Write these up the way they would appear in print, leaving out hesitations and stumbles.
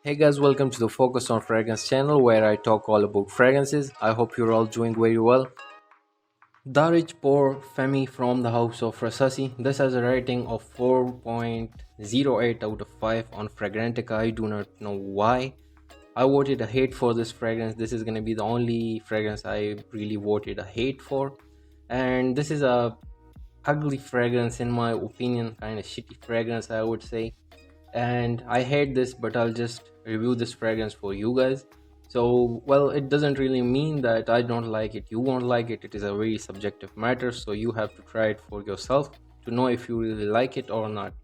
Hey guys, welcome to the Focus on Fragrance channel where I talk all about fragrances. I hope you're all doing very well. Daarej Femme from the house of Rasasi. This has a rating of 4.08 out of 5 on Fragrantica. I do not know why. I voted a hate for this fragrance. This is going to be the only fragrance I really voted a hate for. And this is a ugly fragrance in my opinion, kind of shitty fragrance I would say. And I hate this, but I'll just review this fragrance for you guys. So, well, it doesn't really mean that I don't like it, you won't like it. It is a very subjective matter, so you have to try it for yourself to know if you really like it or not.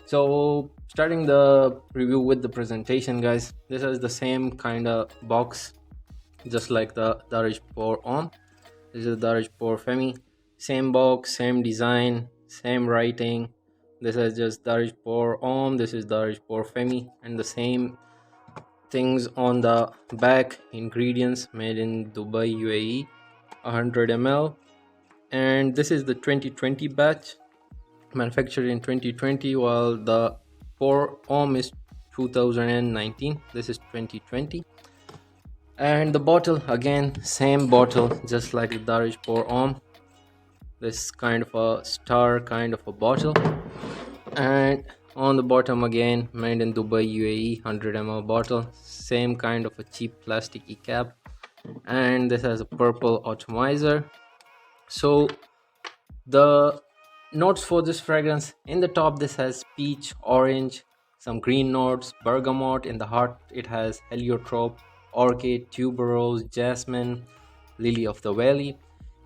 So, starting the review with the presentation, guys, this is the same kind of box just like the Daarej Homme. This is Daarej Femme, same box, same design, same writing. This is just Daarej Homme, this is Daarej Femme, and the same things on the back. Ingredients made in Dubai, UAE, 100 ml. And this is the 2020 batch, manufactured in 2020, while the Homme is 2019. This is 2020. And the bottle, again, same bottle, just like the Daarej Homme. This kind of a star kind of a bottle. And on the bottom again, made in Dubai, UAE, 100 ml bottle, same kind of a cheap plasticky cap. And this has a purple atomizer. So the notes for this fragrance, in the top this has peach, orange, some green notes, bergamot. In the heart it has heliotrope, orchid, tuberose, jasmine, lily-of-the-valley.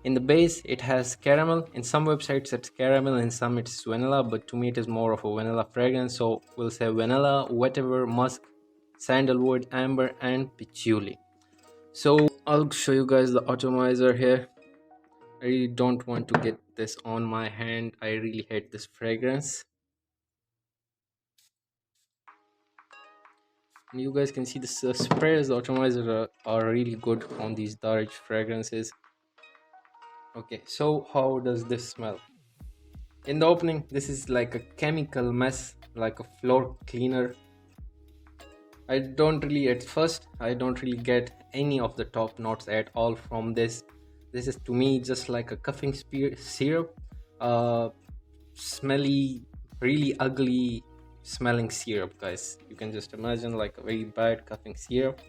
In the base it has caramel. In some websites it's caramel, in some it's vanilla, but to me it is more of a vanilla fragrance, so we'll say vanilla, Vetiver, musk, sandalwood, amber, and patchouli. So I'll show you guys the atomizer here. I really don't want to get this on my hand. I really hate this fragrance. And you guys can see the sprays, the atomizer are really good on these Daarej fragrances. Okay, so how does this smell? In the opening, this is like a chemical mess, like a floor cleaner. I don't really get any of the top notes at all from this. This is to me just like a coughing syrup, smelly, really ugly smelling syrup, guys. You can just imagine like a very bad coughing syrup.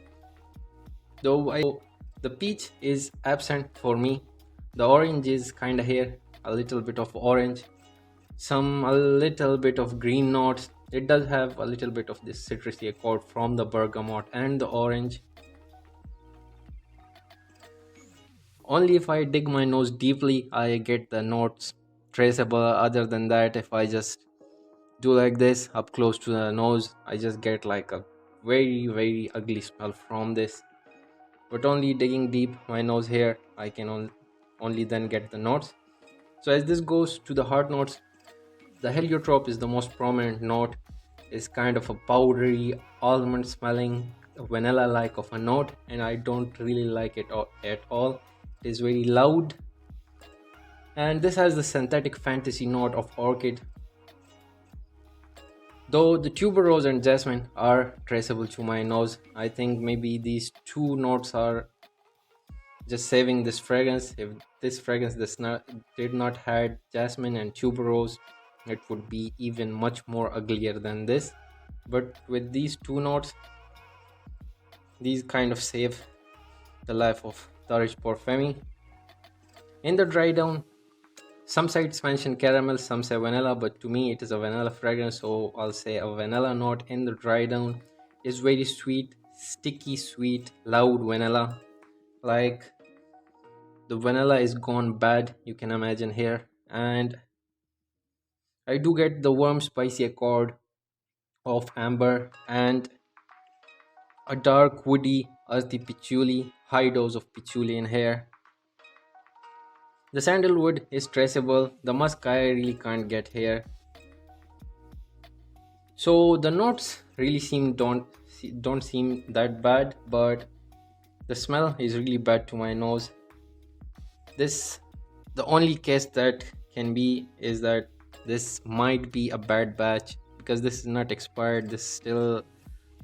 Though the peach is absent for me. The orange is kind of here, a little bit of orange, a little bit of green notes. It does have a little bit of this citrusy accord from the bergamot and the orange. Only if I dig my nose deeply I get the notes traceable. Other than that, if I just do like this up close to the nose, I just get like a very ugly smell from this. But only digging deep my nose here, I can only then get the notes. So as this goes to the hard notes, the heliotrope is the most prominent note. It's kind of a powdery, almond smelling, vanilla like of a note, and I don't really like it at all. It is very loud. And this has the synthetic fantasy note of orchid. Though the tuberose and jasmine are traceable to my nose, I think maybe these two notes are just saving this fragrance. If this fragrance did not had jasmine and tuberose, it would be even much more uglier than this. But with these two notes, these kind of save the life of Daarej Femme. In the dry down, some sites mention caramel, some say vanilla, but to me it is a vanilla fragrance, so I'll say a vanilla note in the dry down. Is very sweet, sticky sweet, loud vanilla. Like the vanilla is gone bad, you can imagine here. And I do get the warm spicy accord of amber and a dark woody earthy patchouli, high dose of patchouli in here. The sandalwood is traceable, the musk I really can't get here. So the notes really don't seem that bad, but the smell is really bad to my nose. The only case that can be is that this might be a bad batch, because this is not expired. This still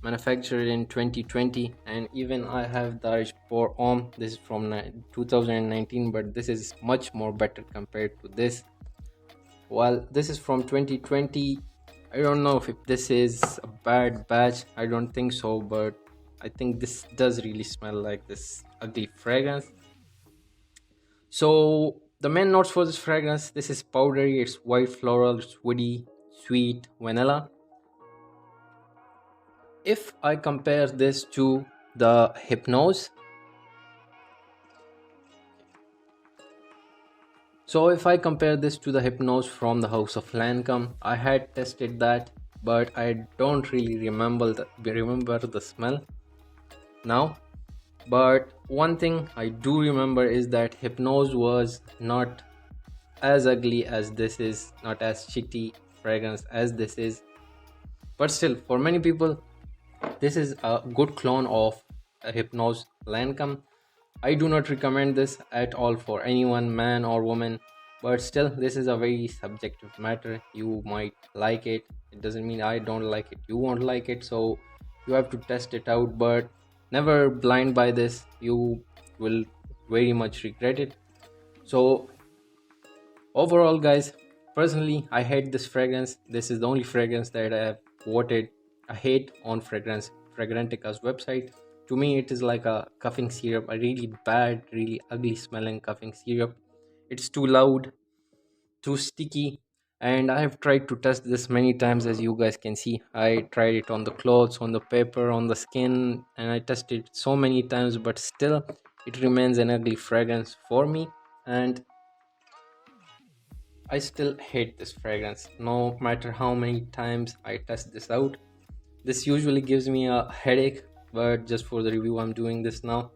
manufactured in 2020, and even I have Daarej Pour Homme. This is from 2019, but this is much more better compared to this. While this is from 2020, I don't know if this is a bad batch. I don't think so, but I think this does really smell like this ugly fragrance. So the main notes for this fragrance, this is powdery, it's white floral, it's woody, sweet, vanilla. If I compare this to the Hypnose, so if I compare this to the Hypnose from the house of Lancome, I had tested that, but I don't really remember the smell now. But one thing I do remember is that Hypnose was not as ugly as this is, not as shitty fragrance as this is. But still, for many people, this is a good clone of Hypnose Lancome. I do not recommend this at all for anyone, man or woman, but still, this is a very subjective matter. You might like it, it doesn't mean I don't like it, you won't like it, so you have to test it out, but never blind by this. You will very much regret it. So, overall, guys, personally, I hate this fragrance. This is the only fragrance that I have voted a hate on Fragrantica's website. To me, it is like a coughing syrup, a really bad, really ugly smelling coughing syrup. It's too loud, too sticky, and I have tried to test this many times. As you guys can see, I tried it on the clothes, on the paper, on the skin, and I tested it so many times, but still, it remains an ugly fragrance for me. And I still hate this fragrance no matter how many times I test this out. This usually gives me a headache, but just for the review, I'm doing this now.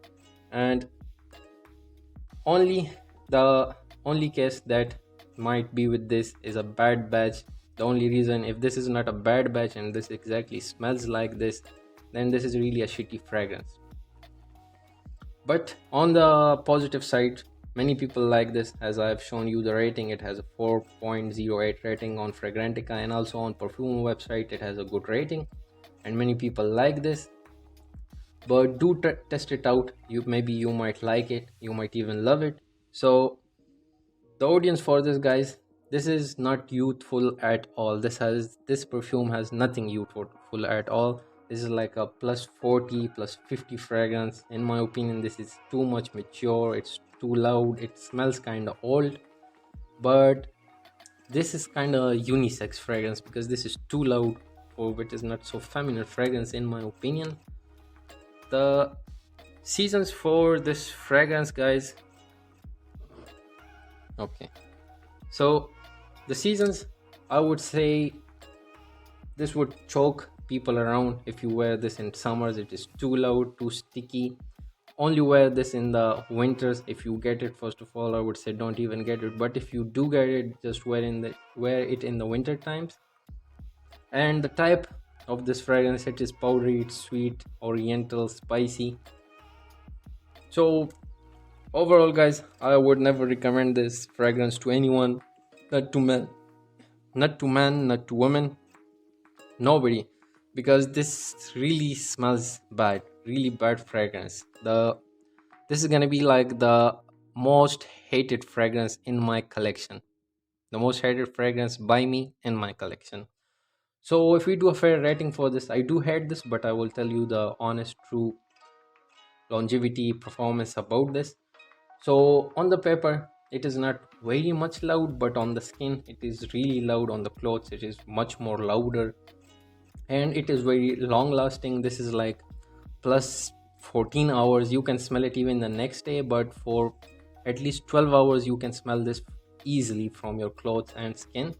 And only the only case that might be with this is a bad batch. The only reason, if this is not a bad batch and this exactly smells like this, then this is really a shitty fragrance. But on the positive side, many people like this. As I've shown you the rating, it has a 4.08 rating on Fragrantica, and also on perfume website it has a good rating, and many people like this. But do test it out. Maybe you might like it, you might even love it. So the audience for this, guys, this is not youthful at all. This perfume has nothing youthful at all. This is like a plus 40 plus 50 fragrance. In my opinion, this is too much mature, it's too loud, it smells kind of old. But this is kind of unisex fragrance because this is too loud for which is not so feminine fragrance, in my opinion. The seasons for this fragrance, guys, okay, so the seasons, I would say this would choke people around. If you wear this in summers, it is too loud, too sticky. Only wear this in the winters. If you get it, first of all, I would say don't even get it, but if you do get it, just wear it in the winter times. And the type of this fragrance, it is powdery, it's sweet, oriental, spicy. So overall, guys, I would never recommend this fragrance to anyone, not to men, not to women, nobody, because this really smells bad, really bad fragrance. This is gonna be like the most hated fragrance in my collection, the most hated fragrance by me in my collection. So if we do a fair rating for this, I do hate this, but I will tell you the honest, true longevity performance about this. So on the paper, it is not very much loud, but on the skin, it is really loud. On the clothes, it is much more louder, and it is very long lasting. This is like plus 14 hours. You can smell it even the next day, but for at least 12 hours, you can smell this easily from your clothes and skin.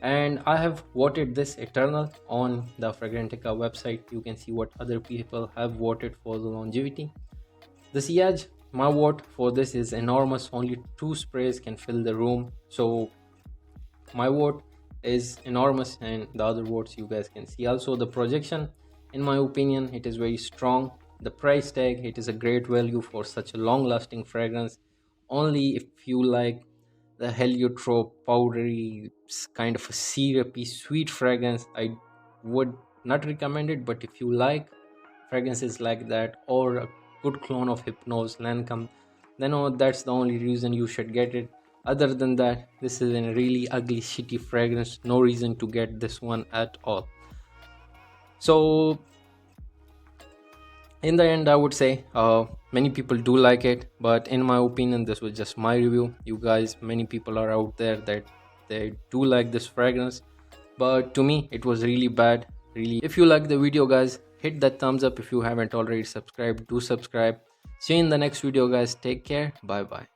And I have voted this eternal on the Fragrantica website. You can see what other people have voted for the longevity. The sillage, my vote for this is enormous. Only 2 sprays can fill the room, so my vote is enormous, and the other votes you guys can see. Also the projection, in my opinion, it is very strong. The price tag, it is a great value for such a long lasting fragrance. Only if you like the Heliotrope powdery kind of a syrupy sweet fragrance, I would not recommended, but if you like fragrances like that or a good clone of Hypnose Lancome, then that's the only reason you should get it. Other than that, this is a really ugly shitty fragrance, no reason to get this one at all. So in the end, I would say many people do like it, but in my opinion, this was just my review. You guys, many people are out there that they do like this fragrance, but to me it was really bad. Really, if you like the video guys, hit that thumbs up. If you haven't already subscribed, do subscribe. See you in the next video guys. Take care. Bye bye.